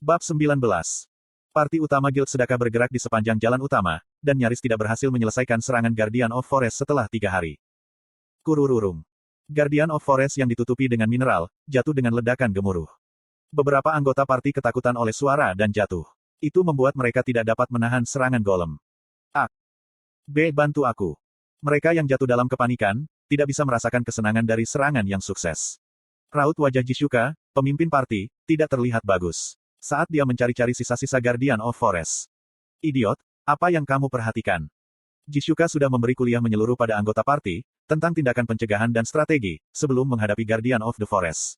Bab 19. Parti utama Guild Sedekah bergerak di sepanjang jalan utama, dan nyaris tidak berhasil menyelesaikan serangan Guardian of Forest setelah 3 hari. Kurururung. Guardian of Forest yang ditutupi dengan mineral, jatuh dengan ledakan gemuruh. Beberapa anggota parti ketakutan oleh suara dan jatuh. Itu membuat mereka tidak dapat menahan serangan golem. A. B. Bantu aku. Mereka yang jatuh dalam kepanikan, tidak bisa merasakan kesenangan dari serangan yang sukses. Raut wajah Jishuka, pemimpin parti, tidak terlihat bagus saat dia mencari-cari sisa-sisa Guardian of Forest. Idiot, apa yang kamu perhatikan? Jishuka sudah memberi kuliah menyeluruh pada anggota parti, tentang tindakan pencegahan dan strategi, sebelum menghadapi Guardian of the Forest.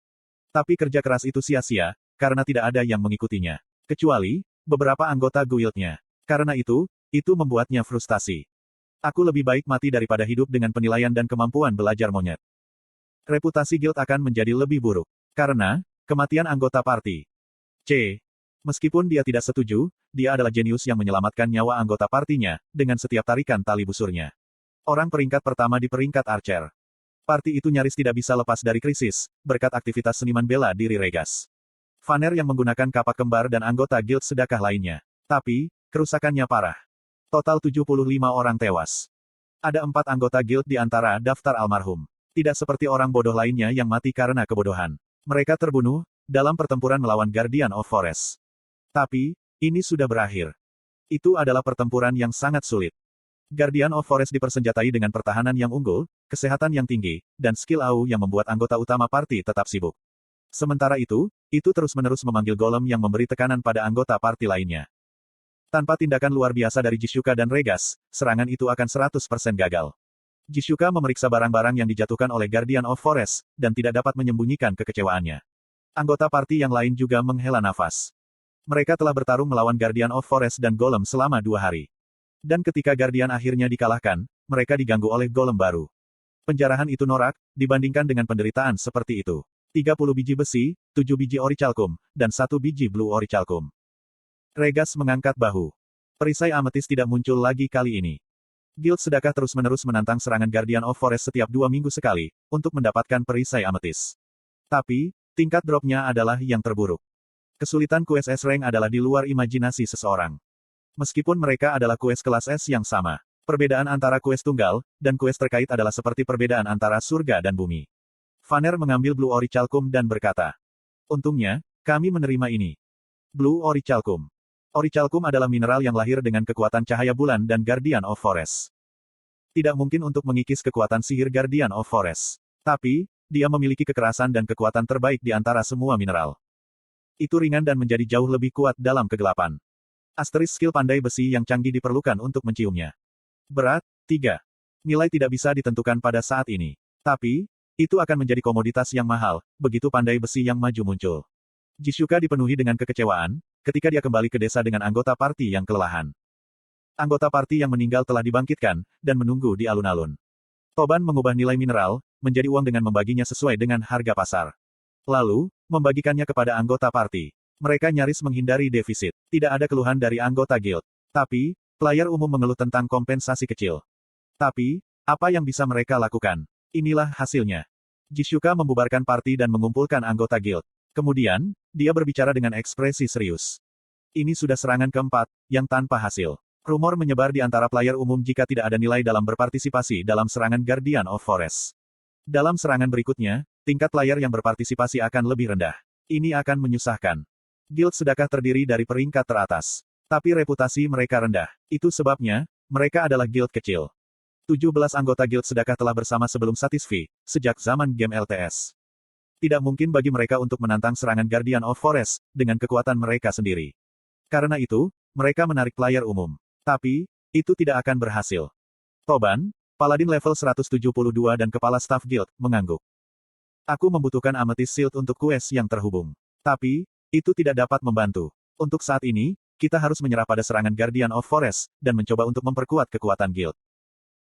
Tapi kerja keras itu sia-sia, karena tidak ada yang mengikutinya. Kecuali, beberapa anggota guildnya. Karena itu membuatnya frustasi. Aku lebih baik mati daripada hidup dengan penilaian dan kemampuan belajar monyet. Reputasi guild akan menjadi lebih buruk. Karena, kematian anggota parti. C. Meskipun dia tidak setuju, dia adalah jenius yang menyelamatkan nyawa anggota partinya, dengan setiap tarikan tali busurnya. Orang peringkat pertama di peringkat Archer. Parti itu nyaris tidak bisa lepas dari krisis, berkat aktivitas seniman bela diri Regas. Vanner yang menggunakan kapak kembar dan anggota guild sedekah lainnya. Tapi, kerusakannya parah. Total 75 orang tewas. Ada 4 anggota guild di antara daftar almarhum. Tidak seperti orang bodoh lainnya yang mati karena kebodohan. Mereka terbunuh dalam pertempuran melawan Guardian of Forest. Tapi, ini sudah berakhir. Itu adalah pertempuran yang sangat sulit. Guardian of Forest dipersenjatai dengan pertahanan yang unggul, kesehatan yang tinggi, dan skill AU yang membuat anggota utama parti tetap sibuk. Sementara itu terus-menerus memanggil golem yang memberi tekanan pada anggota parti lainnya. Tanpa tindakan luar biasa dari Jishuka dan Regas, serangan itu akan 100% gagal. Jishuka memeriksa barang-barang yang dijatuhkan oleh Guardian of Forest, dan tidak dapat menyembunyikan kekecewaannya. Anggota parti yang lain juga menghela nafas. Mereka telah bertarung melawan Guardian of Forest dan Golem selama 2 hari. Dan ketika Guardian akhirnya dikalahkan, mereka diganggu oleh Golem baru. Penjarahan itu norak, dibandingkan dengan penderitaan seperti itu. 30 biji besi, 7 biji orichalcum, dan 1 biji blue orichalcum. Regas mengangkat bahu. Perisai ametis tidak muncul lagi kali ini. Guild Sedekah terus-menerus menantang serangan Guardian of Forest setiap 2 minggu sekali, untuk mendapatkan perisai ametis. Tapi, tingkat dropnya adalah yang terburuk. Kesulitan quest S rank adalah di luar imajinasi seseorang. Meskipun mereka adalah quest kelas S yang sama, perbedaan antara quest tunggal dan quest terkait adalah seperti perbedaan antara surga dan bumi. Vanner mengambil blue orichalcum dan berkata, "Untungnya, kami menerima ini." Blue orichalcum. Orichalcum adalah mineral yang lahir dengan kekuatan cahaya bulan dan Guardian of Forest. Tidak mungkin untuk mengikis kekuatan sihir Guardian of Forest. Tapi, dia memiliki kekerasan dan kekuatan terbaik di antara semua mineral. Itu ringan dan menjadi jauh lebih kuat dalam kegelapan. Asterisk skill pandai besi yang canggih diperlukan untuk menciumnya. Berat, 3. Nilai tidak bisa ditentukan pada saat ini. Tapi, itu akan menjadi komoditas yang mahal, begitu pandai besi yang maju muncul. Jishuka dipenuhi dengan kekecewaan, ketika dia kembali ke desa dengan anggota parti yang kelelahan. Anggota parti yang meninggal telah dibangkitkan, dan menunggu di alun-alun. Toban mengubah nilai mineral, menjadi uang dengan membaginya sesuai dengan harga pasar. Lalu, membagikannya kepada anggota parti. Mereka nyaris menghindari defisit. Tidak ada keluhan dari anggota guild. Tapi, player umum mengeluh tentang kompensasi kecil. Tapi, apa yang bisa mereka lakukan? Inilah hasilnya. Jishuka membubarkan parti dan mengumpulkan anggota guild. Kemudian, dia berbicara dengan ekspresi serius. Ini sudah serangan keempat, yang tanpa hasil. Rumor menyebar di antara player umum jika tidak ada nilai dalam berpartisipasi dalam serangan Guardian of Forest. Dalam serangan berikutnya, tingkat player yang berpartisipasi akan lebih rendah. Ini akan menyusahkan. Guild Sedekah terdiri dari peringkat teratas. Tapi reputasi mereka rendah. Itu sebabnya, mereka adalah guild kecil. 17 anggota Guild Sedekah telah bersama sebelum Satisfy, sejak zaman game LTS. Tidak mungkin bagi mereka untuk menantang serangan Guardian of Forest, dengan kekuatan mereka sendiri. Karena itu, mereka menarik player umum. Tapi, itu tidak akan berhasil. Toban, Paladin level 172 dan kepala staf guild, mengangguk. Aku membutuhkan Amethyst Shield untuk quest yang terhubung. Tapi, itu tidak dapat membantu. Untuk saat ini, kita harus menyerah pada serangan Guardian of Forest, dan mencoba untuk memperkuat kekuatan guild.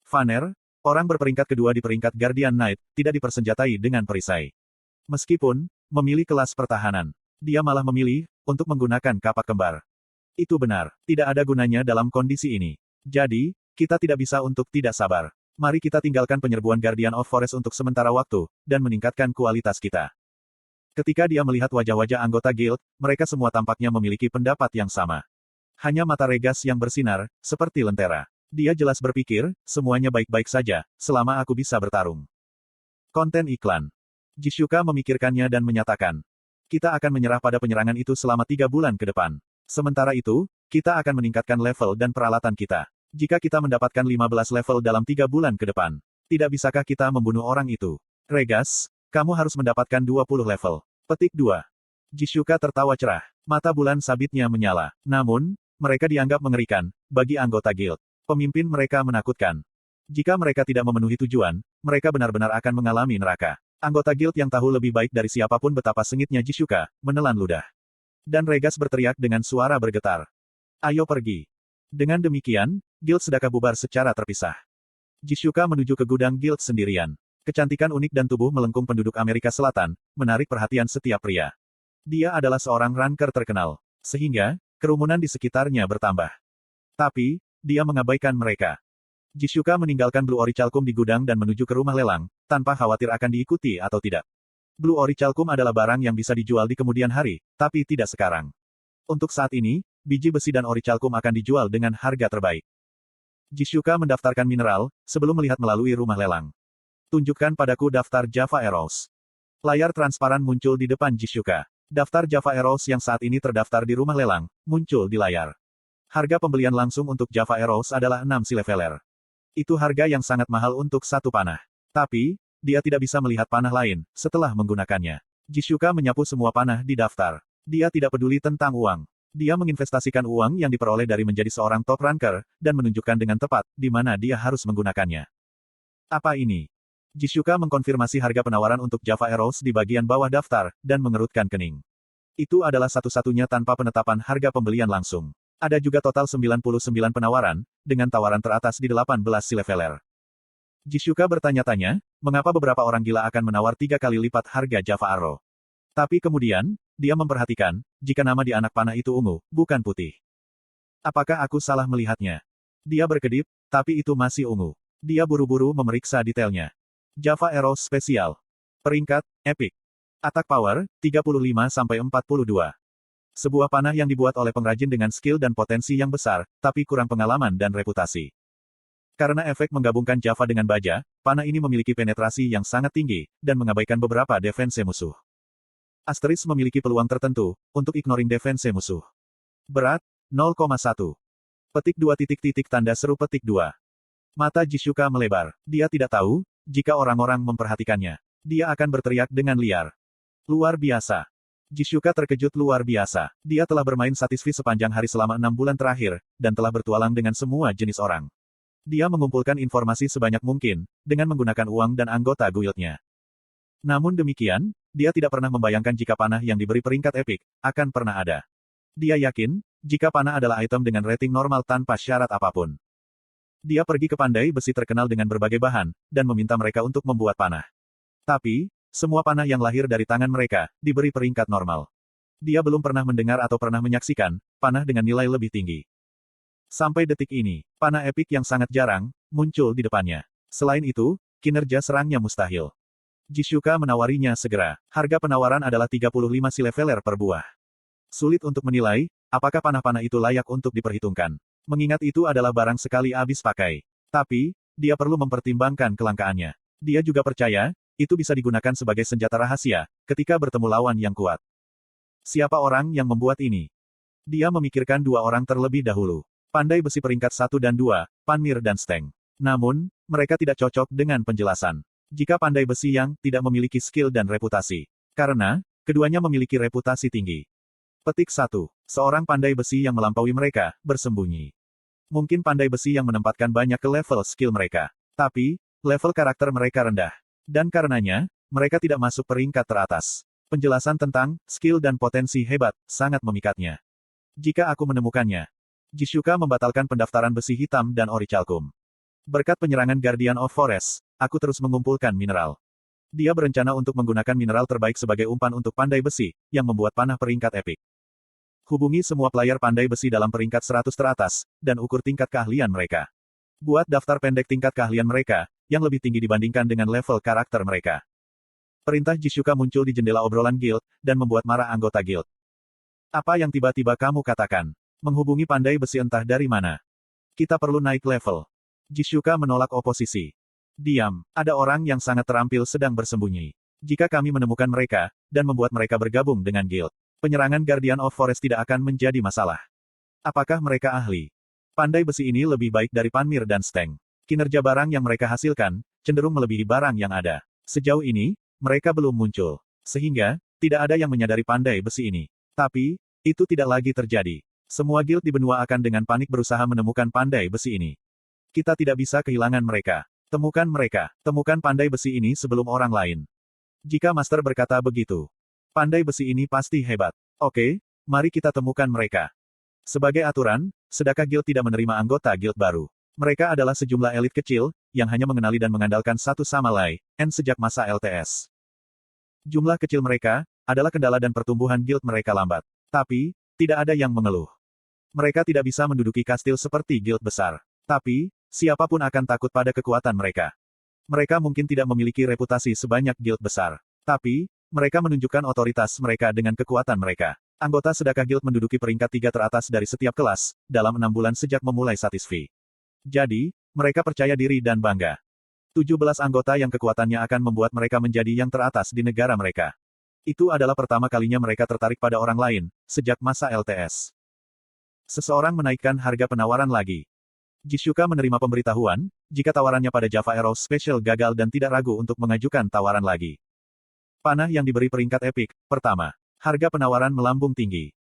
Vanner, orang berperingkat kedua di peringkat Guardian Knight, tidak dipersenjatai dengan perisai. Meskipun, memilih kelas pertahanan, dia malah memilih, untuk menggunakan kapak kembar. Itu benar, tidak ada gunanya dalam kondisi ini. Jadi, kita tidak bisa untuk tidak sabar. Mari kita tinggalkan penyerbuan Guardian of Forest untuk sementara waktu, dan meningkatkan kualitas kita. Ketika dia melihat wajah-wajah anggota guild, mereka semua tampaknya memiliki pendapat yang sama. Hanya mata Regas yang bersinar, seperti lentera. Dia jelas berpikir, semuanya baik-baik saja, selama aku bisa bertarung. Konten iklan. Jishuka memikirkannya dan menyatakan, kita akan menyerah pada penyerangan itu selama 3 bulan ke depan. Sementara itu, kita akan meningkatkan level dan peralatan kita. Jika kita mendapatkan 15 level dalam 3 bulan ke depan, tidak bisakah kita membunuh orang itu? Regas, kamu harus mendapatkan 20 level. Petik 2. Jishuka tertawa cerah. Mata bulan sabitnya menyala. Namun, mereka dianggap mengerikan, bagi anggota guild. Pemimpin mereka menakutkan. Jika mereka tidak memenuhi tujuan, mereka benar-benar akan mengalami neraka. Anggota guild yang tahu lebih baik dari siapapun betapa sengitnya Jishuka, menelan ludah. Dan Regas berteriak dengan suara bergetar. Ayo pergi. Dengan demikian, guild sedekah bubar secara terpisah. Jishuka menuju ke gudang guild sendirian. Kecantikan unik dan tubuh melengkung penduduk Amerika Selatan, menarik perhatian setiap pria. Dia adalah seorang ranker terkenal. Sehingga, kerumunan di sekitarnya bertambah. Tapi, dia mengabaikan mereka. Jishuka meninggalkan Blue Orichalcum di gudang dan menuju ke rumah lelang, tanpa khawatir akan diikuti atau tidak. Blue Orichalcum adalah barang yang bisa dijual di kemudian hari, tapi tidak sekarang. Untuk saat ini, biji besi dan orichalcum akan dijual dengan harga terbaik. Jishuka mendaftarkan mineral, sebelum melihat melalui rumah lelang. Tunjukkan padaku daftar Java Arrows. Layar transparan muncul di depan Jishuka. Daftar Java Arrows yang saat ini terdaftar di rumah lelang, muncul di layar. Harga pembelian langsung untuk Java Arrows adalah 6 silveler. Itu harga yang sangat mahal untuk satu panah. Tapi, dia tidak bisa melihat panah lain, setelah menggunakannya. Jishuka menyapu semua panah di daftar. Dia tidak peduli tentang uang. Dia menginvestasikan uang yang diperoleh dari menjadi seorang top ranker, dan menunjukkan dengan tepat, di mana dia harus menggunakannya. Apa ini? Jishuka mengkonfirmasi harga penawaran untuk Java Arrows di bagian bawah daftar, dan mengerutkan kening. Itu adalah satu-satunya tanpa penetapan harga pembelian langsung. Ada juga total 99 penawaran, dengan tawaran teratas di 18 silveler. Jishuka bertanya-tanya, mengapa beberapa orang gila akan menawar 3 kali lipat harga Java Arrow. Tapi kemudian, dia memperhatikan, jika nama di anak panah itu ungu, bukan putih. Apakah aku salah melihatnya? Dia berkedip, tapi itu masih ungu. Dia buru-buru memeriksa detailnya. Java Arrow spesial. Peringkat, Epic. Attack Power, 35-42. Sebuah panah yang dibuat oleh pengrajin dengan skill dan potensi yang besar, tapi kurang pengalaman dan reputasi. Karena efek menggabungkan Java dengan baja, panah ini memiliki penetrasi yang sangat tinggi, dan mengabaikan beberapa defense musuh. Asteris memiliki peluang tertentu, untuk ignoring defense musuh. Berat, 0,1. Petik 2 titik tanda seru petik 2. Mata Jishuka melebar. Dia tidak tahu, jika orang-orang memperhatikannya. Dia akan berteriak dengan liar. Luar biasa. Jishuka terkejut luar biasa. Dia telah bermain satisfi sepanjang hari selama 6 bulan terakhir, dan telah bertualang dengan semua jenis orang. Dia mengumpulkan informasi sebanyak mungkin, dengan menggunakan uang dan anggota guildnya. Namun demikian, dia tidak pernah membayangkan jika panah yang diberi peringkat epik, akan pernah ada. Dia yakin, jika panah adalah item dengan rating normal tanpa syarat apapun. Dia pergi ke pandai besi terkenal dengan berbagai bahan, dan meminta mereka untuk membuat panah. Tapi, semua panah yang lahir dari tangan mereka, diberi peringkat normal. Dia belum pernah mendengar atau pernah menyaksikan, panah dengan nilai lebih tinggi. Sampai detik ini, panah epik yang sangat jarang, muncul di depannya. Selain itu, kinerja serangnya mustahil. Jishuka menawarinya segera. Harga penawaran adalah 35 silveler per buah. Sulit untuk menilai, apakah panah-panah itu layak untuk diperhitungkan. Mengingat itu adalah barang sekali habis pakai. Tapi, dia perlu mempertimbangkan kelangkaannya. Dia juga percaya, itu bisa digunakan sebagai senjata rahasia, ketika bertemu lawan yang kuat. Siapa orang yang membuat ini? Dia memikirkan 2 orang terlebih dahulu. Pandai besi peringkat 1 dan 2, Panmir dan Steng. Namun, mereka tidak cocok dengan penjelasan. Jika pandai besi yang tidak memiliki skill dan reputasi. Karena, keduanya memiliki reputasi tinggi. Petik 1. Seorang pandai besi yang melampaui mereka, bersembunyi. Mungkin pandai besi yang menempatkan banyak ke level skill mereka. Tapi, level karakter mereka rendah. Dan karenanya, mereka tidak masuk peringkat teratas. Penjelasan tentang skill dan potensi hebat, sangat memikatnya. Jika aku menemukannya. Jishuka membatalkan pendaftaran besi hitam dan orichalcum. Berkat penyerangan Guardian of Forest, aku terus mengumpulkan mineral. Dia berencana untuk menggunakan mineral terbaik sebagai umpan untuk pandai besi, yang membuat panah peringkat epik. Hubungi semua player pandai besi dalam peringkat 100 teratas, dan ukur tingkat keahlian mereka. Buat daftar pendek tingkat keahlian mereka, yang lebih tinggi dibandingkan dengan level karakter mereka. Perintah Jisuka muncul di jendela obrolan guild, dan membuat marah anggota guild. Apa yang tiba-tiba kamu katakan? Menghubungi pandai besi entah dari mana. Kita perlu naik level. Jisuka menolak oposisi. Diam, ada orang yang sangat terampil sedang bersembunyi. Jika kami menemukan mereka, dan membuat mereka bergabung dengan guild, penyerangan Guardian of Forest tidak akan menjadi masalah. Apakah mereka ahli? Pandai besi ini lebih baik dari Panmir dan Steng. Kinerja barang yang mereka hasilkan, cenderung melebihi barang yang ada. Sejauh ini, mereka belum muncul. Sehingga, tidak ada yang menyadari pandai besi ini. Tapi, itu tidak lagi terjadi. Semua guild di benua akan dengan panik berusaha menemukan pandai besi ini. Kita tidak bisa kehilangan mereka. Temukan mereka. Temukan pandai besi ini sebelum orang lain. Jika Master berkata begitu, pandai besi ini pasti hebat. Oke, mari kita temukan mereka. Sebagai aturan, sedekah guild tidak menerima anggota guild baru. Mereka adalah sejumlah elit kecil, yang hanya mengenali dan mengandalkan satu sama lain, sejak masa LTS. Jumlah kecil mereka, adalah kendala dan pertumbuhan guild mereka lambat. Tapi, tidak ada yang mengeluh. Mereka tidak bisa menduduki kastil seperti guild besar. Tapi, siapapun akan takut pada kekuatan mereka. Mereka mungkin tidak memiliki reputasi sebanyak guild besar. Tapi, mereka menunjukkan otoritas mereka dengan kekuatan mereka. Anggota sedekah guild menduduki peringkat 3 teratas dari setiap kelas, dalam 6 bulan sejak memulai Satisfy. Jadi, mereka percaya diri dan bangga. 17 anggota yang kekuatannya akan membuat mereka menjadi yang teratas di negara mereka. Itu adalah pertama kalinya mereka tertarik pada orang lain, sejak masa LTS. Seseorang menaikkan harga penawaran lagi. Jisuka menerima pemberitahuan, jika tawarannya pada Java Arrow Special gagal dan tidak ragu untuk mengajukan tawaran lagi. Panah yang diberi peringkat epik, pertama. Harga penawaran melambung tinggi.